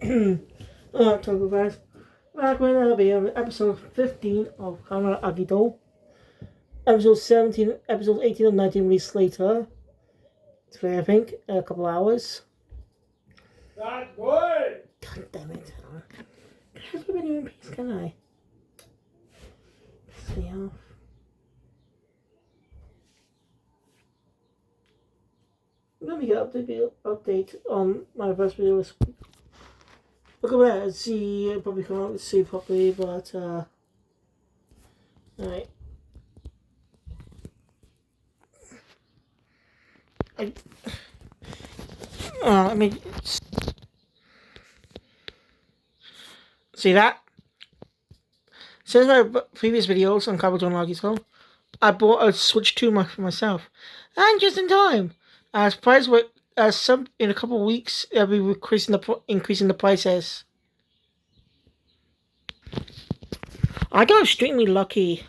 Alright, talk guys. Back when I'll be on episode 15 of Kamen Agito. Episode 17, episode 18 and 19 released later. Today, I think, in a couple hours. That boy! God damn it. Can I have a video in peace, can I? See off. Let me get update on my first video this week. Look at that, let's see, probably can't see properly, but alright. Let me see that. Since my previous videos on Kabuto and Agito, I bought a Switch 2 for myself, and just in time. As price were some in a couple of weeks, they'll be increasing the prices. I got extremely lucky.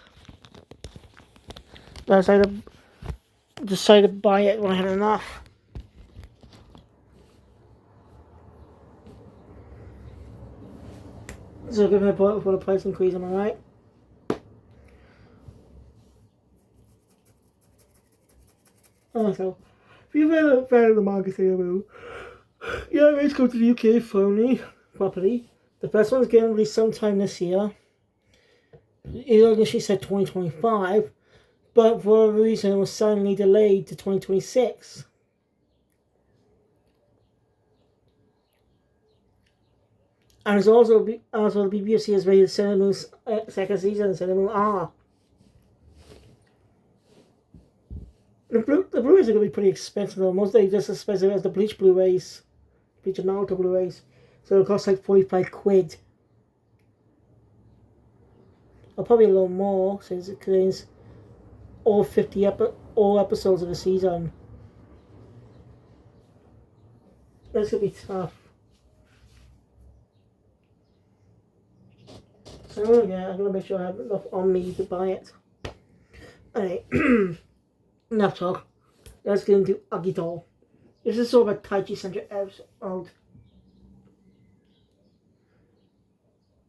I decided to buy it when I had enough. So give me a point for the price increase, am I right? So, if you've ever found the marketing, yeah, let's go to the UK phony property. The first one's getting released sometime this year. It initially said 2025, but for a reason it was suddenly delayed to 2026. And it's also the BBC has rated Sailor Moon's second season, Sailor Moon R. The Blu-rays are going to be pretty expensive though. Mostly just as expensive as the Bleach Blu-rays. Bleach and Naruto Blu-rays. So it'll cost like 45 quid. Or probably a little more since it contains all all episodes of the season. That's going to be tough. So yeah, I'm going to make sure I have enough on me to buy it. Alright. Enough talk. Let's get into Agito. This is sort of a Taichi-centric episode.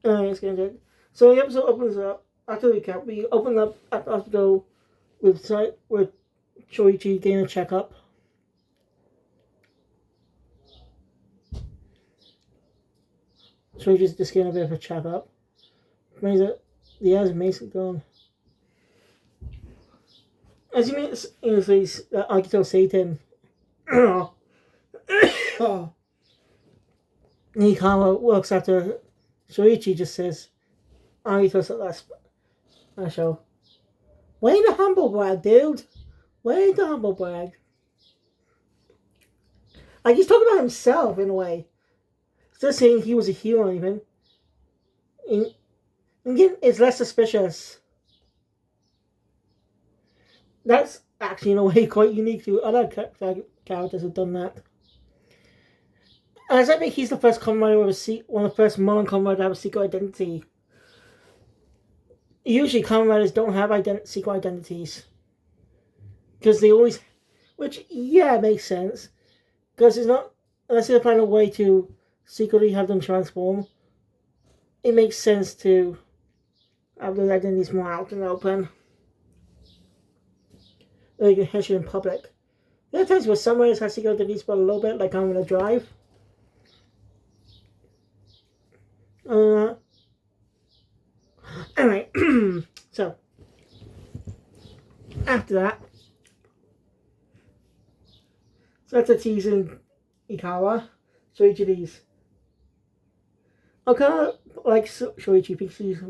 Let's get into it. So the episode opens up, after the recap, we open up at the hospital with Shoichi getting a checkup. Shoichi's just getting a bit of a checkup. The eyes are basically gone. As you may in his face, Agito say to him, Nikama works after Shoichi just says, Agito's at last show. Way to humble brag, dude. Way to humble brag. Like he's talking about himself in a way. Instead of saying he was a hero even. And again, it's less suspicious. That's actually, in a way, quite unique to other characters who've done that. As I think he's the first Kamen Rider with one of the first modern Kamen Rider to have a secret identity. Usually, Kamen Riders don't have secret identities. Because they always... Which, yeah, makes sense. Because it's not... Unless they find a way to secretly have them transform, it makes sense to have those identities more out in the open. Or you can hedge it in public. There are times where some riders have secret identities but a little bit, like I'm gonna drive. Anyway, so after that, so that's a teasing Ikawa. Shoichi leaves. I kind of like Shoichi thinks she's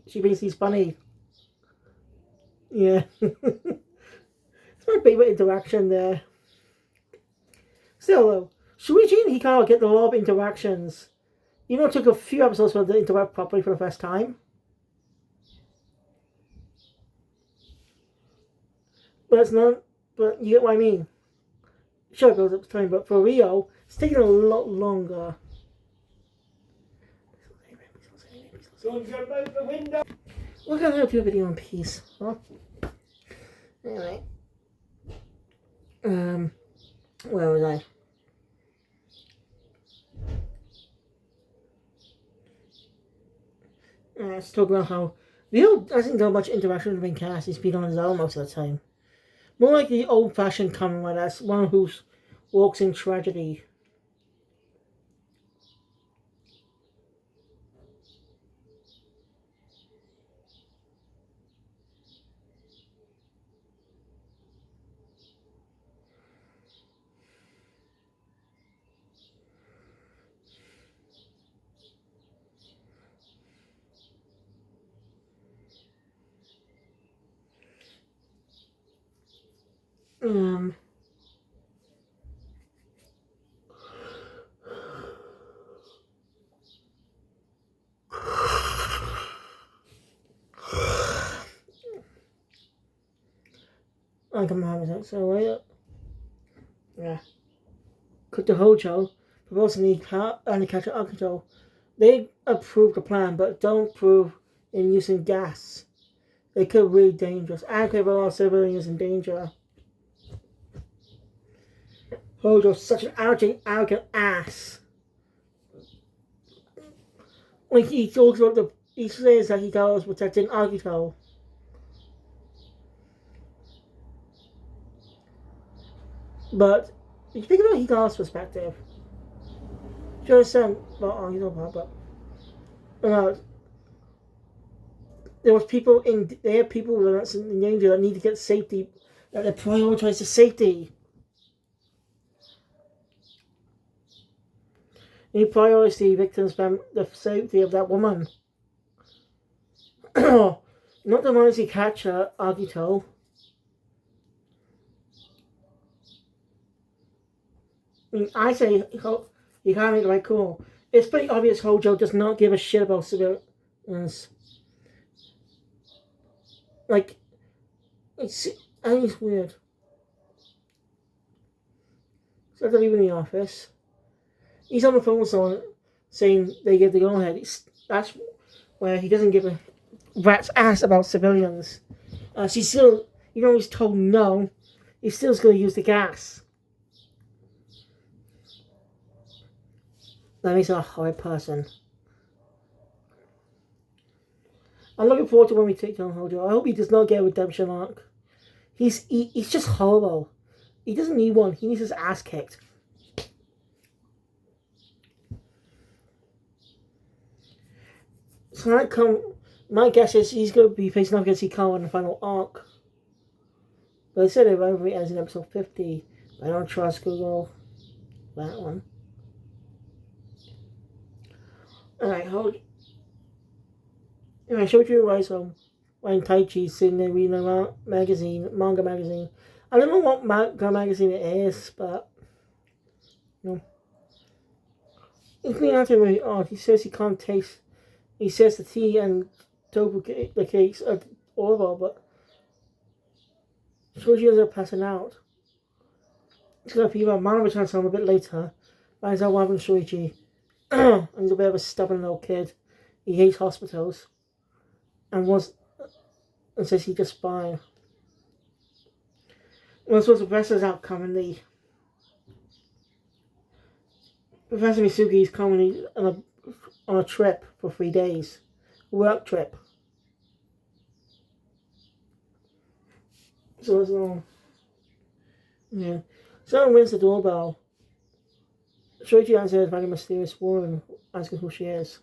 she thinks he's funny. Yeah. It's my favorite interaction there. Still though, Shuichi and Hikawa get a lot of interactions. Even though it took a few episodes for them to interact properly for the first time. But it's not, but you get what I mean. Sure it goes up to time, but for Rio, it's taking a lot longer. Don't jump out the window! We're gonna do a video in peace, huh? Anyway. Where was I? Let's talk about how Leo doesn't got much interaction with the main cast. He's been on his own most of the time. More like the old-fashioned Kamen Rider, that's one who walks in tragedy. Um, I can have it. So wait. Yeah. Could the Hojo proposing the catch Agito? They approve the plan, but don't approve in using gas. They could be dangerous. Accurate all civilians in danger. Hojo's such an arrogant ass. Like he talks about he says that he goes protecting Agito. But if you think about Higa's perspective, you understand what Agito about, but there have people that are in danger that need to get safety, that they prioritize the safety. He prioritized the victims, the safety of that woman. Not the ones he catch Agito. I mean, I say you can't make it right cool. It's pretty obvious Hojo does not give a shit about civilians. Like, I think it's weird. So they're leaving the office. He's on the phone with someone saying they give the go ahead. That's where he doesn't give a rat's ass about civilians. She's still, he's told no, he's still going to use the gas. That makes him a horrid person. I'm looking forward to when we take down Hojo. I hope he does not get a redemption arc. He's just horrible. He doesn't need one. He needs his ass kicked. So my guess is he's going to be facing off against Hikawa in the final arc. But they said it over as in episode 50. I don't trust Google. That one. Alright, hold. Anyway, Shoujo arrives home when Taichi's sitting there reading a manga magazine. I don't know what manga magazine it is, but it's being acting really odd. He says he can't taste. He says the tea and the cakes are horrible, but Shoujo ends up passing out. He's got a fever. Mana returns home a bit later. Finds out what happened to Shuichi. And he's a bit of a stubborn little kid. He hates hospitals. And says he's just fine. Once the professor's out commonly. Professor Misugi is commonly on a trip for 3 days. Work trip. So it's all. Yeah. Someone rings the doorbell. Shoichi answers by a mysterious woman asking who she is.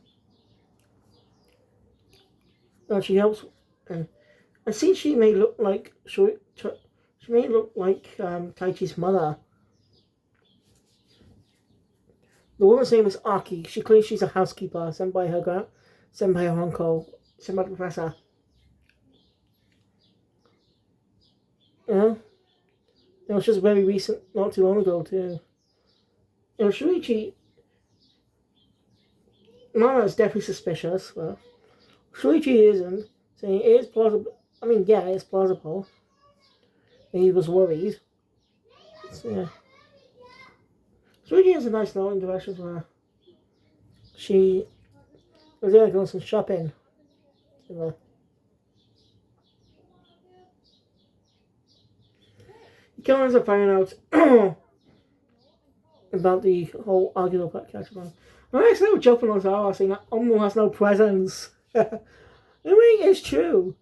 And she helps. And I think she may look like she may look like Taichi's mother. The woman's name is Aki. She claims she's a housekeeper sent by her uncle, sent by the professor. Yeah. It was just very recent, not too long ago too. Shuichi, Mana is definitely suspicious, but Shuichi isn't, saying it is plausible. I mean, yeah, it's plausible. And he was worried. So, yeah. Shuichi has a nice little interaction with her. She was there doing some shopping. So, he comes up finding out about the whole Agito catch. I'm actually joking on Zara saying that Omo has no presence. I mean, it's true.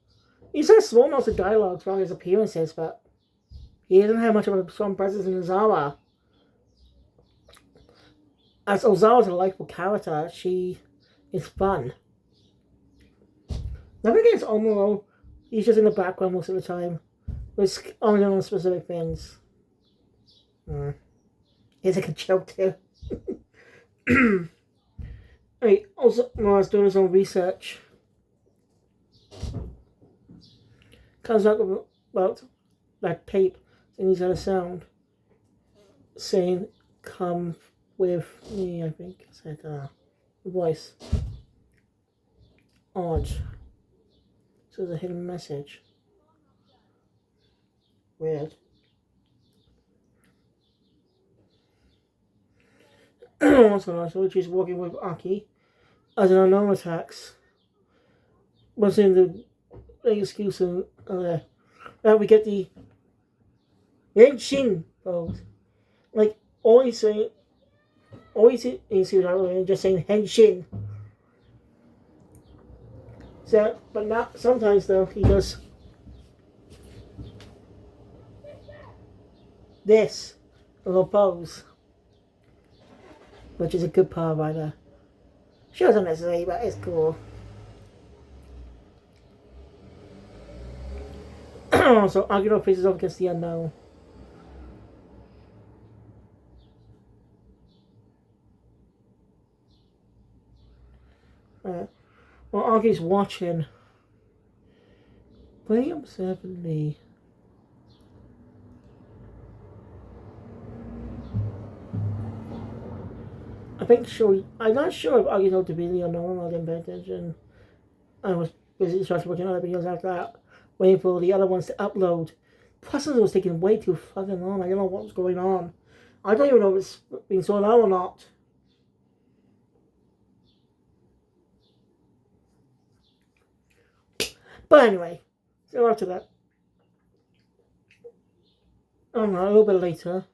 He's had small amounts of dialogue throughout his appearances, but he doesn't have much of a strong presence in Ozawa. As Ozawa's a likable character, she is fun. Nothing against Omuro. He's just in the background most of the time. With only on specific things. He's like a joke too. Hey, also, while I was doing his own research, comes out about that tape, and he's had a sound saying, "Come with me," I think. I said, voice. Odd. So there's a hidden message. Weird. Also, she's walking with Aki as an unknown attacks. Once in the excuse that we get the Henshin pose. Like, always saying, always you see that just saying Henshin. So, but not sometimes though, he does this little pose, which is a good part right there. She wasn't necessary, but it's cool. So Agito faces off against the unknown. Well, Agi's watching, very observantly. I'm not sure if Agito to be the unknown. I didn't pay attention. I was busy trying to watch other videos after that, waiting for the other ones to upload. Plus, it was taking way too fucking long. I don't know what was going on. I don't even know if it's being sorted out or not. But anyway, so after that, I don't know, a little bit later,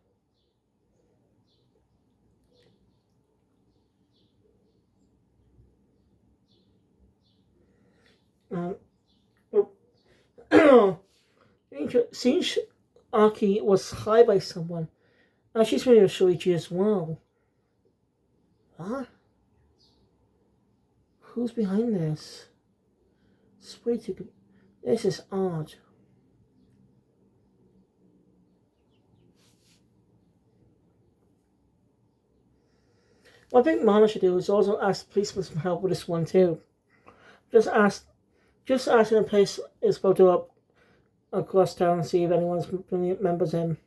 since Aki was hired by someone, and she's married to Shoichi as well. Huh? Who's behind this? This is odd. What I think Mana should do is also ask the policeman for help with this one too. Just asking the police is photo up across town and see if anyone remembers him.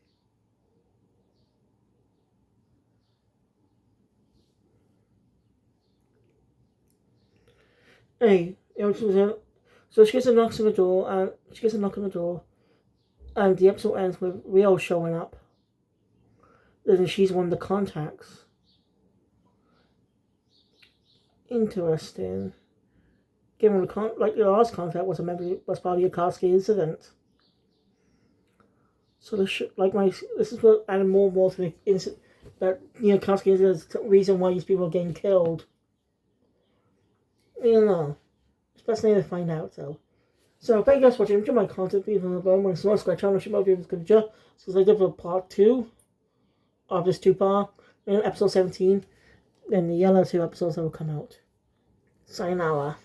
Hey, so she gets a knock on the door, and the episode ends with Rio showing up. Then she's one of the contacts. Interesting. Given the last contact was part of the Akatsuki incident. So this is what added more to the incident. That Akatsuki incident is the reason why these people are getting killed. You know, it's fascinating to find out though. So thank you guys for watching. Enjoy my content. Leave on the bottom. When it's not subscribe channel, should be able to do so I did for part 2 of this 2-part, and episode 17. Then the yellow 2 episodes that will come out. Sayonara.